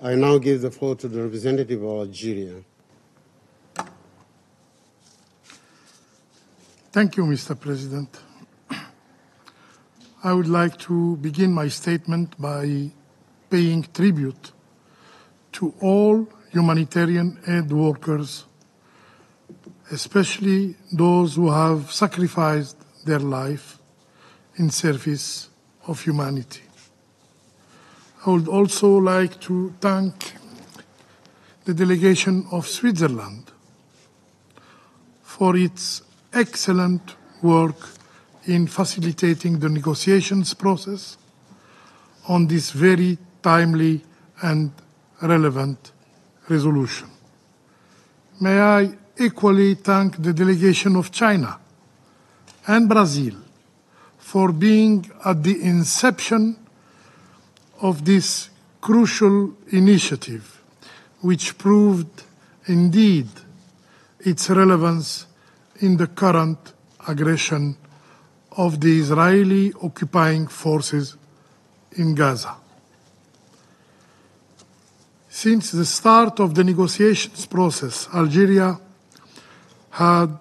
I now give the floor to the representative of Algeria. Thank you, Mr. President. I would like to begin my statement by paying tribute to all humanitarian aid workers, especially those who have sacrificed their life in service of humanity. I would also like to thank the delegation of Switzerland for its excellent work in facilitating the negotiations process on this very timely and relevant resolution. May I equally thank the delegation of China and Brazil for being at the inception of this crucial initiative, which proved indeed its relevance in the current aggression of the Israeli occupying forces in Gaza. Since the start of the negotiations process, Algeria had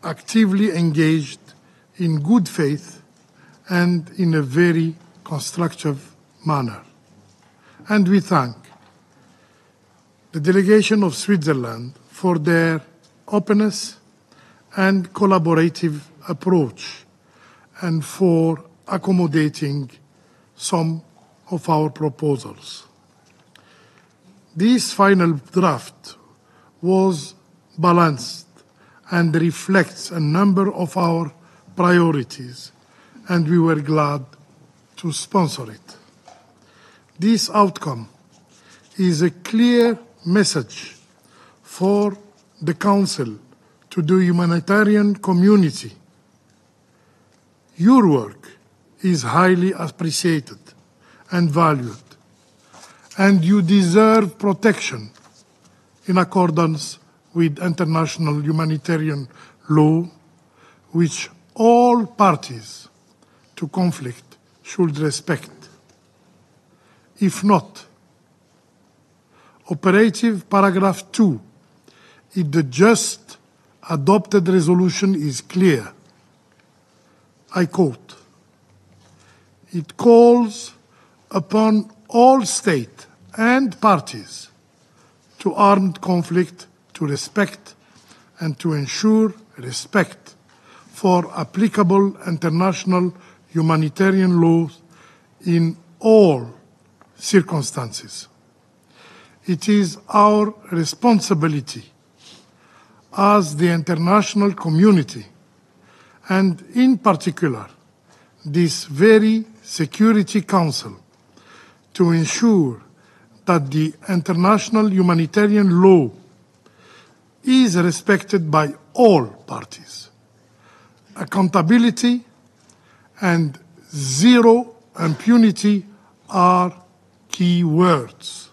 actively engaged in good faith and in a very constructive manner. And we thank the delegation of Switzerland for their openness and collaborative approach and for accommodating some of our proposals. This final draft was balanced and reflects a number of our priorities, and we were glad to sponsor it. This outcome is a clear message for the Council to the humanitarian community. Your work is highly appreciated and valued, and you deserve protection in accordance with international humanitarian law, which all parties to conflict should respect. If not, operative paragraph 2 in the just adopted resolution is clear. I quote, "It calls upon all state and parties to armed conflict to respect and to ensure respect for applicable international humanitarian laws in all circumstances. It is our responsibility as the international community, and in particular this very Security Council, to ensure that the international humanitarian law is respected by all parties. Accountability and zero impunity are key words.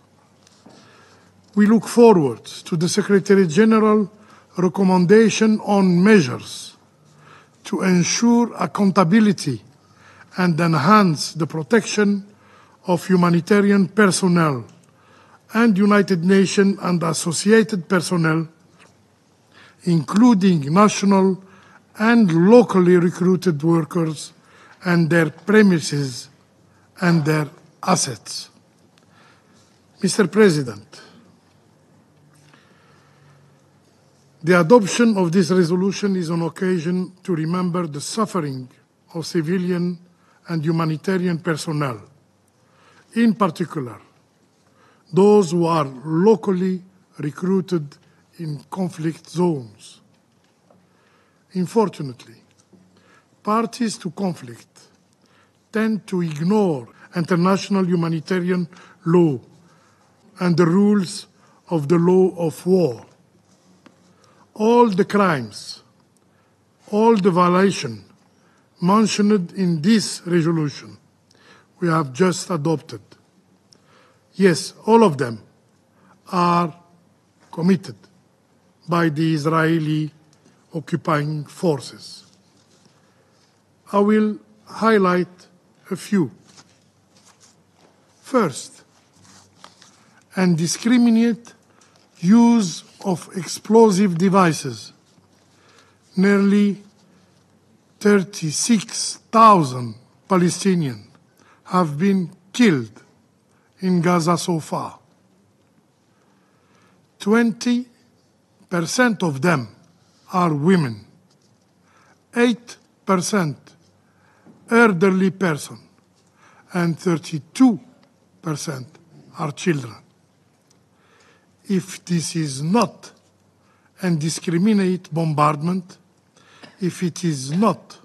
We look forward to the Secretary General recommendation on measures to ensure accountability and enhance the protection of humanitarian personnel and United Nations and associated personnel, including national and locally recruited workers and their premises and their assets. Mr. President, the adoption of this resolution is an occasion to remember the suffering of civilian and humanitarian personnel, in particular, those who are locally recruited in conflict zones. Unfortunately, parties to conflict tend to ignore international humanitarian law and the rules of the law of war. All the crimes, all the violations mentioned in this resolution we have just adopted, yes, all of them are committed by the Israeli occupying forces. I will highlight a few. First, and indiscriminate use of explosive devices. Nearly 36,000 Palestinians have been killed in Gaza so far. 20% of them are women, 8% elderly persons, and 32% are children. If this is not indiscriminate bombardment, if it is not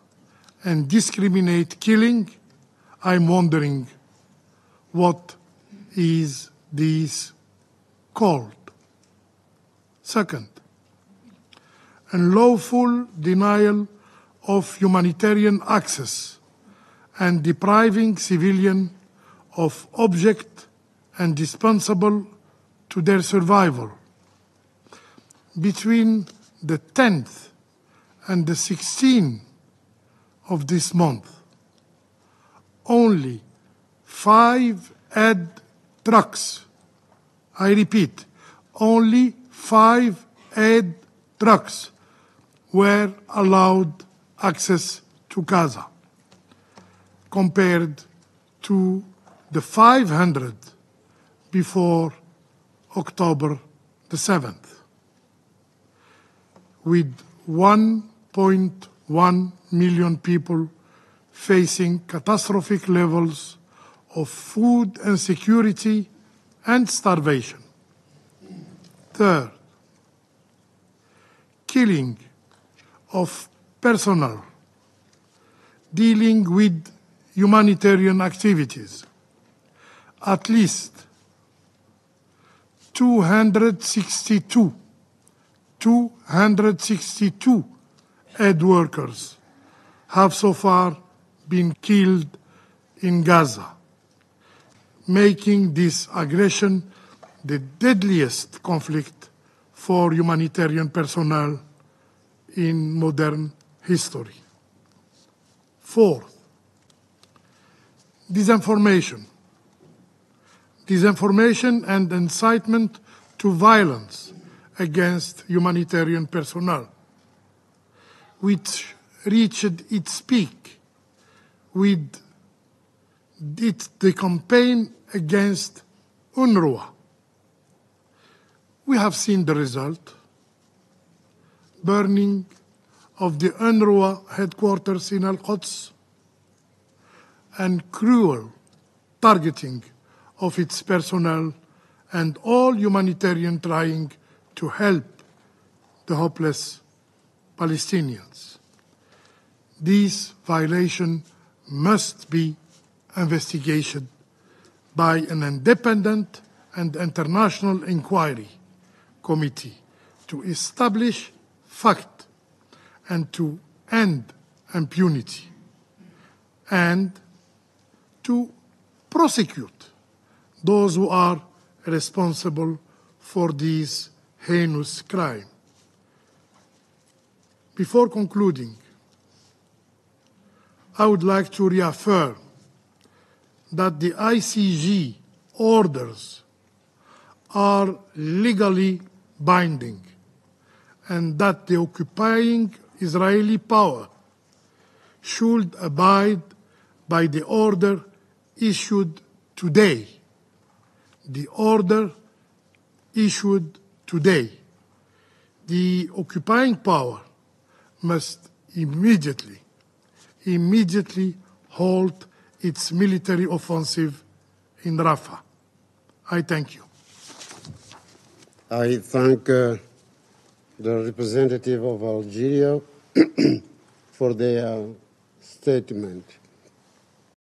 indiscriminate killing, I'm wondering what is this called? Second, unlawful denial of humanitarian access and depriving civilians of objects indispensable to their survival. Between the 10th and the 16th of this month, only 5 aid trucks, I repeat, only 5 aid trucks were allowed access to Gaza, compared to the 500 before October the 7th. With 1.1 million people facing catastrophic levels of food insecurity and starvation. Third, killing of personnel dealing with humanitarian activities. At least 262 aid workers have so far been killed in Gaza, making this aggression the deadliest conflict for humanitarian personnel in modern history. Fourth, disinformation and incitement to violence against humanitarian personnel, which reached its peak with the campaign against UNRWA. We have seen the result: burning of the UNRWA headquarters in Al-Quds and cruel targeting of its personnel and all humanitarian trying to help the hopeless Palestinians. This violation must be investigated by an independent and international inquiry committee to establish fact and to end impunity and to prosecute those who are responsible for these heinous crimes. Before concluding, I would like to reaffirm that the ICG orders are legally binding and that the occupying Israeli power should abide by the order issued today. The order issued today. The occupying power must immediately halt its military offensive in Rafah. I thank you. I thank the representative of Algeria for their statement.